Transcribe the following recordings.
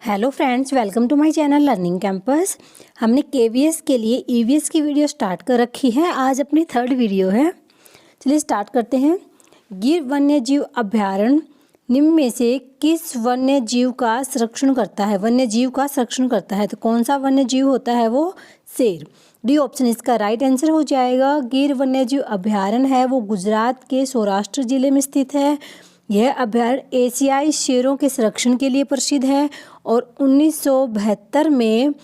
Hello friends, welcome to my channel learning campus. हमने KVS के लिए ईवीएस की वीडियो स्टार्ट कर रखी है। आज अपनी थर्ड वीडियो है। चलिए स्टार्ट करते हैं। गिर वन्यजीव अभयारण्य निम्न में से किस वन्यजीव का संरक्षण करता है? वन्यजीव का संरक्षण करता है तो कौन सा वन्यजीव होता है? वो शेर। डी ऑप्शन इसका राइट आंसर हो जाएगा। गिर वन्यजीव अभयारण्य है वो गुजरात के सौराष्ट्र जिले में स्थित है। यह अभयारण्य एशियाई शेरों के संरक्षण के लिए प्रसिद्ध है और 1972 में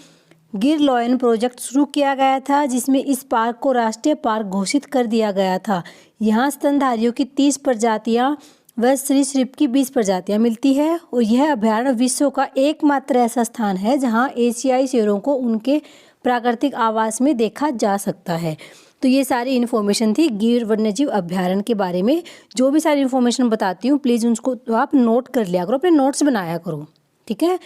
गिर लायन प्रोजेक्ट शुरू किया गया था, जिसमें इस पार्क को राष्ट्रीय पार्क घोषित कर दिया गया था। यहाँ स्तनधारियों की 30 प्रजातियाँ व सरीसृप की 20 प्रजातियाँ मिलती है और यह अभयारण्य विश्व का एकमात्र ऐसा स्थान है जहाँ एशियाई शेरों को उनके प्राकृतिक आवास में देखा जा सकता है। तो ये सारी इन्फॉर्मेशन थी गिर वन्यजीव अभयारण्य के बारे में। जो भी सारी इन्फॉर्मेशन बताती हूँ प्लीज़ उसको तो आप नोट कर लिया करो, अपने नोट्स बनाया करो, ठीक है।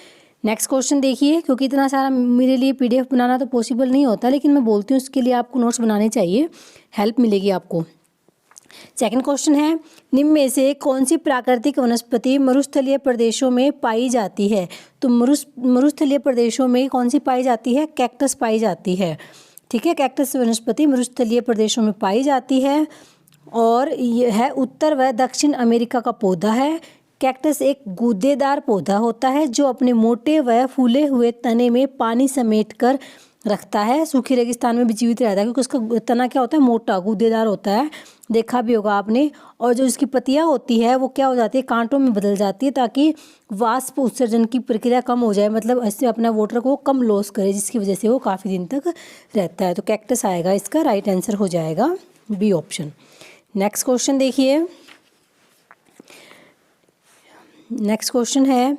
नेक्स्ट क्वेश्चन देखिए, क्योंकि इतना सारा मेरे लिए पीडीएफ बनाना तो पॉसिबल नहीं होता, लेकिन मैं बोलती हूँ उसके लिए आपको नोट्स बनाने चाहिए, हेल्प मिलेगी आपको। सेकंड क्वेश्चन है, निम्न में से कौन सी प्राकृतिक वनस्पति मरुस्थलीय प्रदेशों में पाई जाती है? तो मरुस्थलीय प्रदेशों में कौन सी पाई जाती है? कैक्टस पाई जाती है, ठीक है। कैक्टस वनस्पति मरुस्थलीय प्रदेशों में पाई जाती है और यह उत्तर व दक्षिण अमेरिका का पौधा है। कैक्टस एक गूदेदार पौधा होता है जो अपने मोटे व फूले हुए तने में पानी समेट कर रखता है। सूखी रेगिस्तान में भी जीवित रहता है क्योंकि उसका तना क्या होता है? मोटा गूदेदार होता है, देखा भी होगा आपने। और जो इसकी पत्तियां होती है वो क्या हो जाती है? कांटों में बदल जाती है ताकि वाष्प उत्सर्जन की प्रक्रिया कम हो जाए, मतलब ऐसे अपना वाटर को कम लॉस करे, जिसकी वजह से वो काफ़ी दिन तक रहता है। तो कैक्टस आएगा, इसका राइट आंसर हो जाएगा बी ऑप्शन। नेक्स्ट क्वेश्चन देखिए। नेक्स्ट क्वेश्चन है,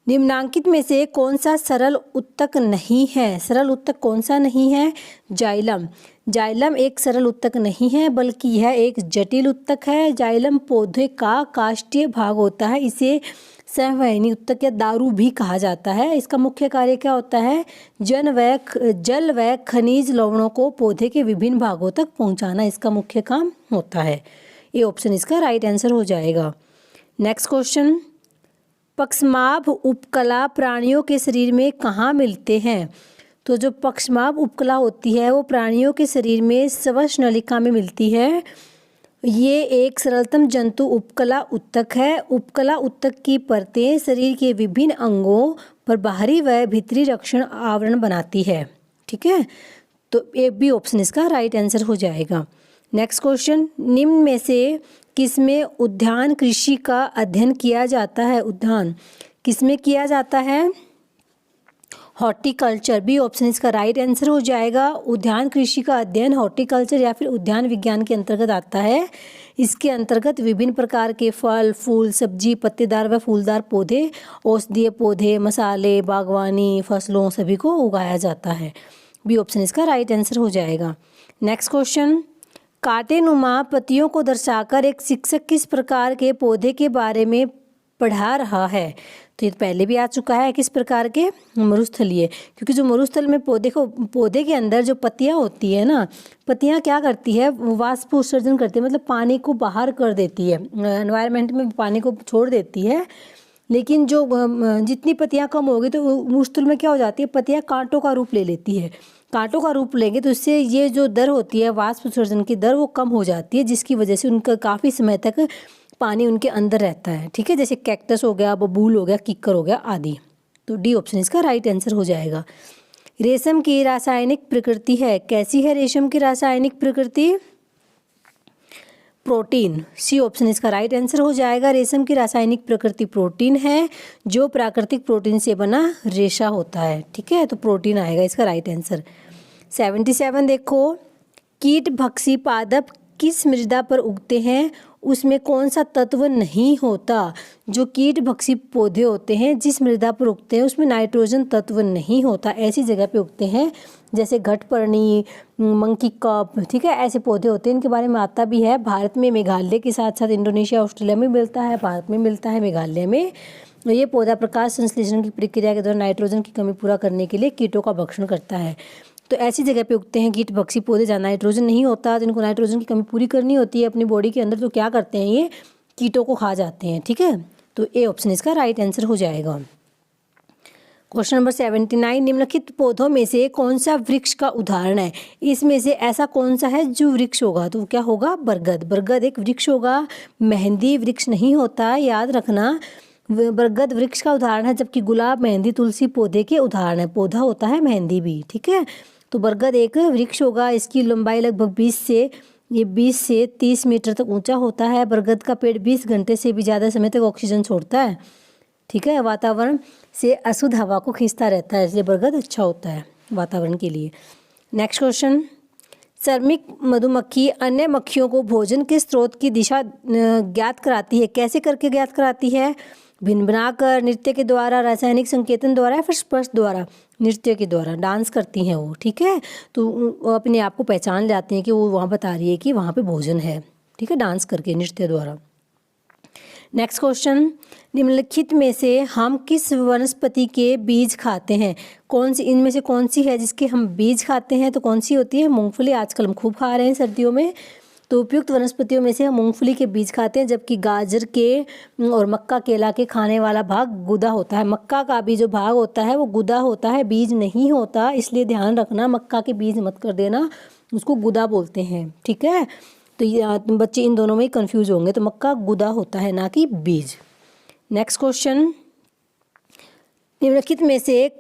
निम्नांकित में से कौन सा सरल उत्तक नहीं है? सरल उत्तक कौन सा नहीं है? जाइलम। जाइलम एक सरल उत्तक नहीं है बल्कि यह एक जटिल उत्तक है। जाइलम पौधे का काष्ठीय भाग होता है। इसे संवहनी उत्तक या दारू भी कहा जाता है। इसका मुख्य कार्य क्या होता है? जल व खनिज लवणों को पौधे के विभिन्न भागों तक पहुंचाना इसका मुख्य काम होता है। ये ऑप्शन इसका राइट आंसर हो जाएगा। नेक्स्ट क्वेश्चन, पक्ष्माभ उपकला प्राणियों के शरीर में कहाँ मिलते हैं? तो जो पक्ष्माभ उपकला होती है वो प्राणियों के शरीर में श्वसन नलिका में मिलती है। ये एक सरलतम जंतु उपकला उत्तक है। उपकला उत्तक की परतें शरीर के विभिन्न अंगों पर बाहरी व भीतरी रक्षण आवरण बनाती है, ठीक है। तो ए बी ऑप्शन इसका राइट आंसर हो जाएगा। नेक्स्ट क्वेश्चन, निम्न में से किसमें उद्यान कृषि का अध्ययन किया जाता है? उद्यान किसमें किया जाता है? हॉर्टिकल्चर। बी ऑप्शन इसका राइट आंसर हो जाएगा। उद्यान कृषि का अध्ययन हॉर्टिकल्चर या फिर उद्यान विज्ञान के अंतर्गत आता है। इसके अंतर्गत विभिन्न प्रकार के फल, फूल, सब्जी, पत्तेदार व फूलदार पौधे, औषधीय पौधे, मसाले, बागवानी, फसलों सभी को उगाया जाता है। बी ऑप्शन इसका राइट आंसर हो जाएगा। नेक्स्ट क्वेश्चन, कांटेनुमा पत्तियों को दर्शाकर एक शिक्षक किस प्रकार के पौधे के बारे में पढ़ा रहा है? तो ये पहले भी आ चुका है। किस प्रकार के? मरुस्थलीय, क्योंकि जो मरुस्थल में पौधे के अंदर जो पत्तियां होती है ना, पत्तियां क्या करती है? वाष्प उत्सर्जन करती है, मतलब पानी को बाहर कर देती है, एनवायरनमेंट में पानी को छोड़ देती है। लेकिन जो जितनी पत्तियां कम होगी तो मरुस्थल में क्या हो जाती है? पत्तियां कांटों का रूप ले लेती है। कांटों का रूप लेंगे तो इससे ये जो दर होती है वाष्प उत्सर्जन की दर वो कम हो जाती है, जिसकी वजह से उनका काफ़ी समय तक पानी उनके अंदर रहता है, ठीक है। जैसे कैक्टस हो गया, बबूल हो गया, किक्कर हो गया आदि। तो डी ऑप्शन इसका राइट आंसर हो जाएगा। रेशम की रासायनिक प्रकृति है, कैसी है रेशम की रासायनिक प्रकृति? प्रोटीन। सी ऑप्शन इसका राइट आंसर हो जाएगा। रेशम की रासायनिक प्रकृति प्रोटीन है, जो प्राकृतिक प्रोटीन से बना रेशा होता है, ठीक है। तो प्रोटीन आएगा इसका राइट आंसर। 77 देखो, कीट भक्षी पादप किस मृदा पर उगते हैं? उसमें कौन सा तत्व नहीं होता? जो कीट भक्षी पौधे होते हैं जिस मृदा पर उगते हैं उसमें नाइट्रोजन तत्व नहीं होता। ऐसी जगह पे उगते हैं जैसे घटपर्णी, मंकी कप, ठीक है। ऐसे पौधे होते हैं, इनके बारे में आता भी है। भारत में मेघालय के साथ साथ इंडोनेशिया, ऑस्ट्रेलिया में मिलता है, भारत में मिलता है, मेघालय में। ये पौधा प्रकाश संश्लेषण की प्रक्रिया के दौरान नाइट्रोजन की कमी पूरा करने के लिए कीटों का भक्षण करता है। तो ऐसी जगह पे उगते हैं कीट भक्षी पौधे जहाँ नाइट्रोजन नहीं होता, जिनको नाइट्रोजन की कमी पूरी करनी होती है अपनी बॉडी के अंदर, तो क्या करते हैं? ये कीटों को खा जाते हैं, ठीक है। तो ए ऑप्शन इसका राइट आंसर हो जाएगा। क्वेश्चन नंबर 79, निम्नलिखित पौधों में से कौन सा वृक्ष का उदाहरण है? इसमें से ऐसा कौन सा है जो वृक्ष होगा? तो क्या होगा? बरगद। बरगद एक वृक्ष होगा, मेहंदी वृक्ष नहीं होता, याद रखना। बरगद वृक्ष का उदाहरण है, जबकि गुलाब, मेहंदी, तुलसी पौधे के उदाहरण है। पौधा होता है मेहंदी भी, ठीक है। तो बरगद एक वृक्ष होगा, इसकी लंबाई लगभग 20 से 30 मीटर तक ऊंचा होता है। बरगद का पेड़ 20 घंटे से भी ज़्यादा समय तक ऑक्सीजन छोड़ता है, ठीक है। वातावरण से अशुद्ध हवा को खींचता रहता है, इसलिए बरगद अच्छा होता है वातावरण के लिए। नेक्स्ट क्वेश्चन, श्रमिक मधुमक्खी अन्य मक्खियों को भोजन के स्रोत की दिशा ज्ञात कराती है। कैसे करके ज्ञात कराती है? भिन्न बनाकर, नृत्य के द्वारा, रासायनिक संकेतन द्वारा या फिर स्पर्श द्वारा? नृत्य के द्वारा, डांस करती हैं वो, ठीक है। तो वो अपने आप को पहचान जाते हैं कि वो वहाँ बता रही है कि वहाँ पे भोजन है, ठीक है, डांस करके, नृत्य द्वारा। नेक्स्ट क्वेश्चन, निम्नलिखित में से हम किस वनस्पति के बीज खाते हैं? कौन सी इनमें से कौन सी है जिसके हम बीज खाते हैं? तो कौन सी होती है? मूंगफली। आजकल हम खूब खा रहे हैं सर्दियों में। तो उपयुक्त वनस्पतियों में से हम मूंगफली के बीज खाते हैं, जबकि गाजर के और मक्का, केला के खाने वाला भाग गुदा होता है। मक्का का भी जो भाग होता है वो गुदा होता है, बीज नहीं होता, इसलिए ध्यान रखना, मक्का के बीज मत कर देना, उसको गुदा बोलते हैं, ठीक है। तो बच्चे इन दोनों में कंफ्यूज होंगे, तो मक्का गुदा होता है, ना कि बीज। नेक्स्ट क्वेश्चन, निम्नलिखित में से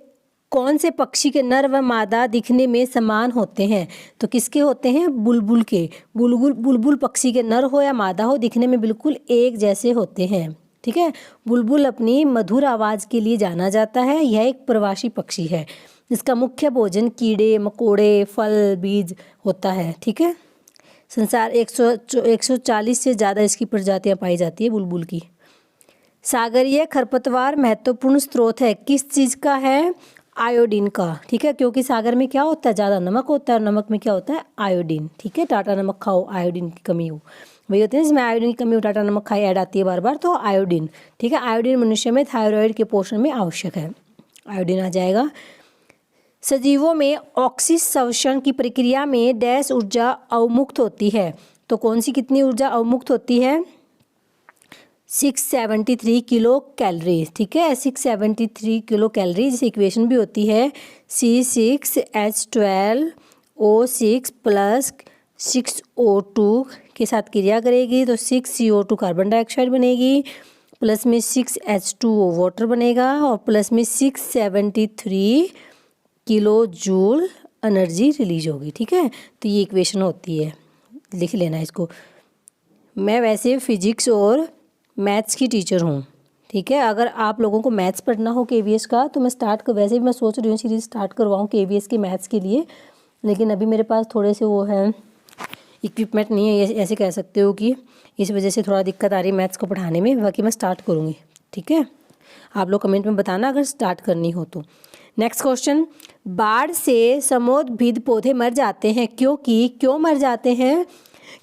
कौन से पक्षी के नर व मादा दिखने में समान होते हैं? तो किसके होते हैं? बुलबुल के। बुलबुल पक्षी के नर हो या मादा हो, दिखने में बिल्कुल एक जैसे होते हैं, ठीक है। बुलबुल अपनी मधुर आवाज़ के लिए जाना जाता है। यह एक प्रवासी पक्षी है, इसका मुख्य भोजन कीड़े मकोड़े, फल, बीज होता है, ठीक है। संसार 140 से ज़्यादा इसकी प्रजातियाँ पाई जाती है बुलबुल की। सागरीय खरपतवार महत्वपूर्ण स्रोत है, किस चीज़ का है? आयोडीन का, ठीक है, क्योंकि सागर में क्या होता है? ज़्यादा नमक होता है, और नमक में क्या होता है? आयोडीन, ठीक है। टाटा नमक खाओ, आयोडीन की कमी हो, वही होते हैं जिसमें आयोडीन की कमी हो, टाटा नमक खाई ऐड आती है बार बार, तो आयोडीन, ठीक है। आयोडीन मनुष्य में थायराइड के पोषण में आवश्यक है, आयोडीन आ जाएगा। सजीवों में ऑक्सीसंश्लेषण की प्रक्रिया में डैश ऊर्जा अवमुक्त होती है, तो कौन सी कितनी ऊर्जा अवमुक्त होती है? 673 किलो कैलोरी, ठीक है, 673 किलो कैलोरी। जिस इक्वेशन भी होती है C6H12O6 प्लस 6O2 के साथ क्रिया करेगी तो 6CO2 कार्बन डाइऑक्साइड बनेगी, प्लस में 6H2O वाटर बनेगा, और प्लस में 673 किलो जूल एनर्जी रिलीज होगी, ठीक है। तो ये इक्वेशन होती है, लिख लेना इसको। मैं वैसे फिजिक्स और मैथ्स की टीचर हूँ, ठीक है। अगर आप लोगों को मैथ्स पढ़ना हो KVS का, तो मैं वैसे भी मैं सोच रही हूँ सीरीज स्टार्ट करवाऊँ KVS के मैथ्स के लिए, लेकिन अभी मेरे पास थोड़े से वो है इक्विपमेंट नहीं है, ऐसे कह सकते हो कि इस वजह से थोड़ा दिक्कत आ रही है मैथ्स को पढ़ाने में। बाकी मैं स्टार्ट करूँगी, ठीक है। आप लोग कमेंट में बताना अगर स्टार्ट करनी हो तो। नेक्स्ट क्वेश्चन, बाढ़ से समोद्भिद पौधे मर जाते हैं, क्यों मर जाते हैं?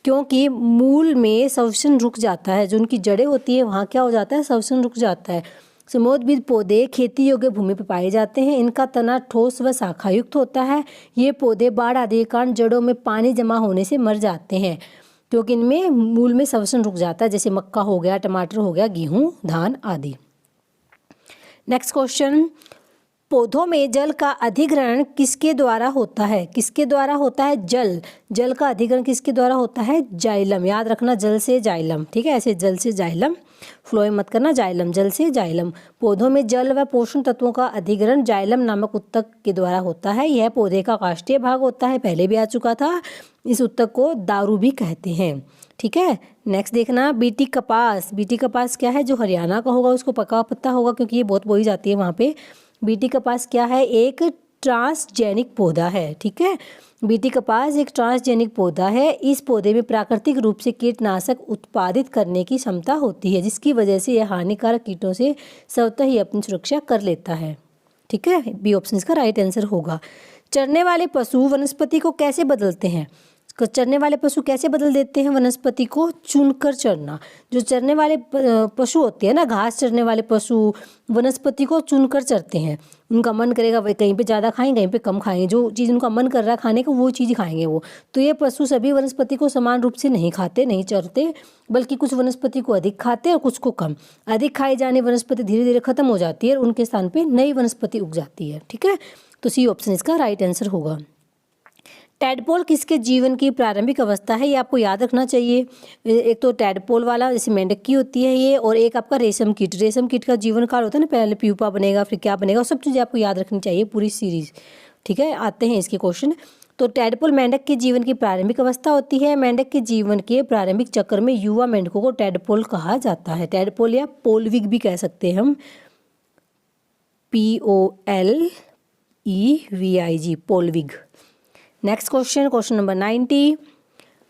क्योंकि मूल में संवहन रुक जाता है, जो उनकी जड़ें होती है वहाँ क्या हो जाता है? संवहन रुक जाता है। समोद्भिद पौधे खेती योग्य भूमि पर पाए जाते हैं, इनका तना ठोस व शाखायुक्त होता है। ये पौधे बाढ़ आदि के कारण जड़ों में पानी जमा होने से मर जाते हैं, क्योंकि इनमें मूल में संवहन रुक जाता है, जैसे मक्का हो गया, टमाटर हो गया, गेहूँ, धान आदि। नेक्स्ट क्वेश्चन, पौधों में जल का अधिग्रहण किसके द्वारा होता है? किसके द्वारा होता है? जल का अधिग्रहण किसके द्वारा होता है? जाइलम। याद रखना, जल से जाइलम, ठीक है, ऐसे जल से जाइलम, फ्लोएम मत करना, जाइलम, जल से जाइलम। पौधों में जल व पोषण तत्वों का अधिग्रहण जाइलम नामक उत्तक के द्वारा होता है। यह पौधे का काष्ठीय भाग होता है, पहले भी आ चुका था। इस उत्तक को दारू भी कहते हैं, ठीक है। नेक्स्ट देखना, बीटी कपास। बीटी कपास क्या है? जो हरियाणा का होगा उसको पका पत्ता होगा, क्योंकि ये बहुत बोई जाती है वहाँ पे। बीटी कपास क्या है? एक ट्रांसजेनिक पौधा है, ठीक है। बीटी कपास एक ट्रांसजेनिक पौधा है। इस पौधे में प्राकृतिक रूप से कीटनाशक उत्पादित करने की क्षमता होती है, जिसकी वजह से यह हानिकारक कीटों से स्वतः ही अपनी सुरक्षा कर लेता है, ठीक है। बी ऑप्शन इसका राइट आंसर होगा। चरने वाले पशु वनस्पति को कैसे बदलते हैं? चरने वाले पशु कैसे बदल देते हैं वनस्पति को? चुनकर चरना। जो चरने वाले पशु होते हैं ना, घास चरने वाले पशु वनस्पति को चुनकर चरते हैं। उनका मन करेगा वे कहीं पे ज़्यादा खाएंगे, कहीं पे कम खाएंगे, जो चीज़ उनका मन कर रहा है खाने का वो चीज़ खाएंगे वो। तो ये पशु सभी वनस्पति को समान रूप से नहीं खाते, नहीं चरते, बल्कि कुछ वनस्पति को अधिक खाते हैं और कुछ को कम। अधिक खाई जाने वनस्पति धीरे धीरे खत्म हो जाती है और उनके स्थान पर नई वनस्पति उग जाती है। ठीक है, तो सी ऑप्शन इसका राइट आंसर होगा। टैडपोल किसके जीवन की प्रारंभिक अवस्था है? ये आपको याद रखना चाहिए। एक तो टैडपोल वाला जैसे मेंढक की होती है ये, और एक आपका रेशम कीट। रेशम कीट का जीवन काल होता है ना, पहले प्यूपा बनेगा फिर क्या बनेगा, सब चीज़ें आपको याद रखनी चाहिए पूरी सीरीज। ठीक है, आते हैं इसके क्वेश्चन। तो टैडपोल मेंढक के जीवन की प्रारंभिक अवस्था होती है। मेंढक के जीवन के प्रारंभिक चक्र में युवा मेंढकों को टैडपोल कहा जाता है। टैडपोल या पोलविग भी कह सकते हैं हम, POLEVIG, पोलविग। Next question, question number 90।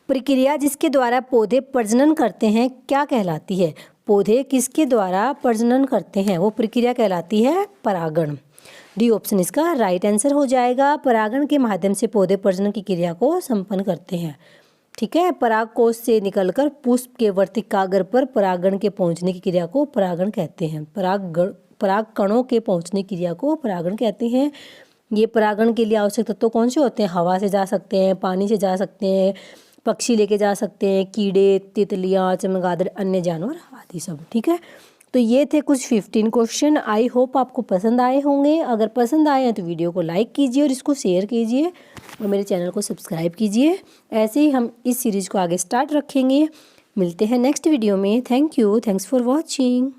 प्रक्रिया जिसके द्वारा पौधे प्रजनन करते हैं क्या कहलाती है? पौधे किसके द्वारा प्रजनन करते हैं? वो प्रक्रिया कहलाती है परागण। डी ऑप्शन इसका राइट आंसर हो जाएगा। परागण के माध्यम से पौधे प्रजनन की क्रिया को संपन्न करते हैं। ठीक है, पराग कोश से निकलकर पुष्प के वर्तिकाग्र पर परागण के पहुंचने की क्रिया को परागण कहते हैं। पराग कणों के पहुंचने की क्रिया को परागण कहते हैं। ये परागण के लिए आवश्यक तत्व कौन से होते हैं? हवा से जा सकते हैं, पानी से जा सकते हैं, पक्षी लेके जा सकते हैं, कीड़े, तितलियाँ, चमगादड़, अन्य जानवर आदि सब। ठीक है, तो ये थे कुछ 15 क्वेश्चन। आई होप आपको पसंद आए होंगे। अगर पसंद आए हैं तो वीडियो को लाइक कीजिए और इसको शेयर कीजिए और मेरे चैनल को सब्सक्राइब कीजिए। ऐसे ही हम इस सीरीज़ को आगे स्टार्ट रखेंगे। मिलते हैं नेक्स्ट वीडियो में। Thank you, thanks for watching.